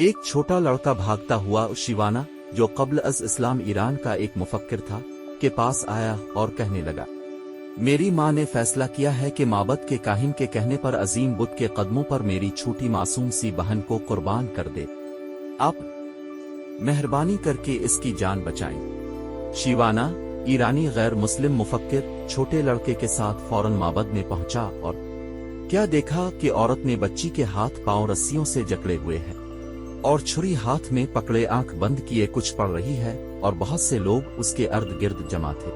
एक छोटा लड़का भागता हुआ शिवाना, जो कब्ल अज इस्लाम ईरान का एक मुफक्किर था, के पास आया और कहने लगा, मेरी माँ ने फैसला किया है कि माबद के काहिन के कहने पर अजीम बुत के कदमों पर मेरी छोटी मासूम सी बहन को कुर्बान कर दे। आप मेहरबानी करके इसकी जान बचाएं। शिवाना, ईरानी गैर मुस्लिम मुफक्किर, छोटे लड़के के साथ फौरन माबद में पहुंचा और क्या देखा कि औरत ने बच्ची के हाथ पांव रस्सियों से जकड़े हुए हैं और छुरी हाथ में पकड़े आंख बंद किए कुछ पढ़ रही है, और बहुत से लोग उसके अर्द गिर्द जमा थे।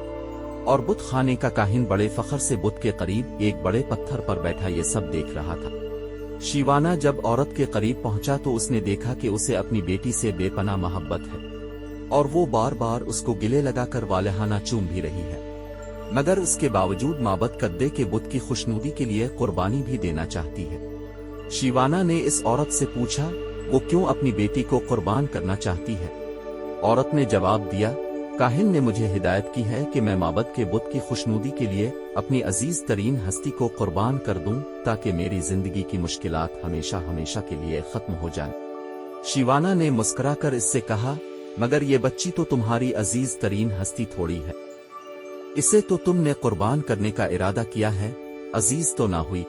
और बुत खाने का काहिन बड़े फखर से बुत के करीब एक बड़े पत्थर पर बैठा ये सब देख रहा था। शिवाना जब औरत के करीब पहुंचा तो उसने देखा कि उसे अपनी बेटी से बेपनाह मोहब्बत है और वो बार बार उसको गिले लगाकर वालहाना चूम भी रही है, मगर उसके बावजूद माबद कद्दे के बुत की खुशनुदी के लिए कुर्बानी भी देना चाहती है। शिवाना ने इस औरत से पूछा वो क्यों अपनी बेटी को कुर्बान करना चाहती है। औरत ने जवाब दिया, काहिन ने मुझे हिदायत की है कि मैं माबद के बुत की खुशनुदी के लिए अपनी अजीज तरीन हस्ती को कुर्बान कर दूं ताकि मेरी जिंदगी की मुश्किलात हमेशा हमेशा के लिए खत्म हो जाएं। शिवाना ने मुस्कुराकर इससे कहा, मगर ये बच्ची तो तुम्हारी अजीज तरीन हस्ती थोड़ी है, इसे तो तुमने कुर्बान करने का इरादा किया है, अजीज तो ना हुई।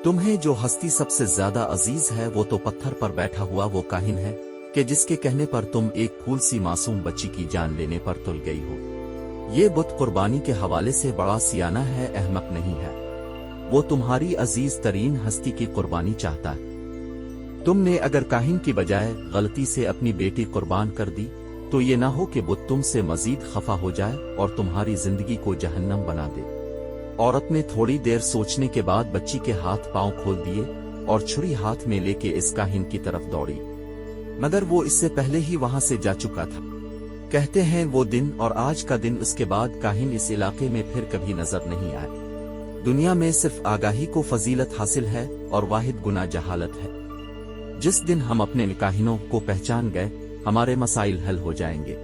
तुम्हें जो हस्ती सबसे ज्यादा अजीज है वो तो पत्थर पर बैठा हुआ वो काहिन है कि जिसके कहने पर तुम एक फूल सी मासूम बच्ची की जान लेने पर तुल गई हो। ये बुत कुर्बानी के हवाले से बड़ा सियाना है, अहमक नहीं है। वो तुम्हारी अजीज तरीन हस्ती की कुर्बानी चाहता है। तुमने अगर काहिन की बजाय गलती से अपनी बेटी कुर्बान कर दी तो ये ना हो कि बुत तुमसे मजीद खफा हो जाए और तुम्हारी जिंदगी को जहन्नम बना दे। औरत ने थोड़ी देर सोचने के बाद बच्ची के हाथ पांव खोल दिए और छुरी हाथ में लेके इस काहिन की तरफ दौड़ी, मगर वो इससे पहले ही वहां से जा चुका था। कहते हैं वो दिन और आज का दिन उसके बाद काहिन इस इलाके में फिर कभी नजर नहीं आए। दुनिया में सिर्फ आगाही को फजीलत हासिल है और वाहिद गुनाह जहालत है। जिस दिन हम अपने काहिनों को पहचान गए, हमारे मसाइल हल हो जाएंगे।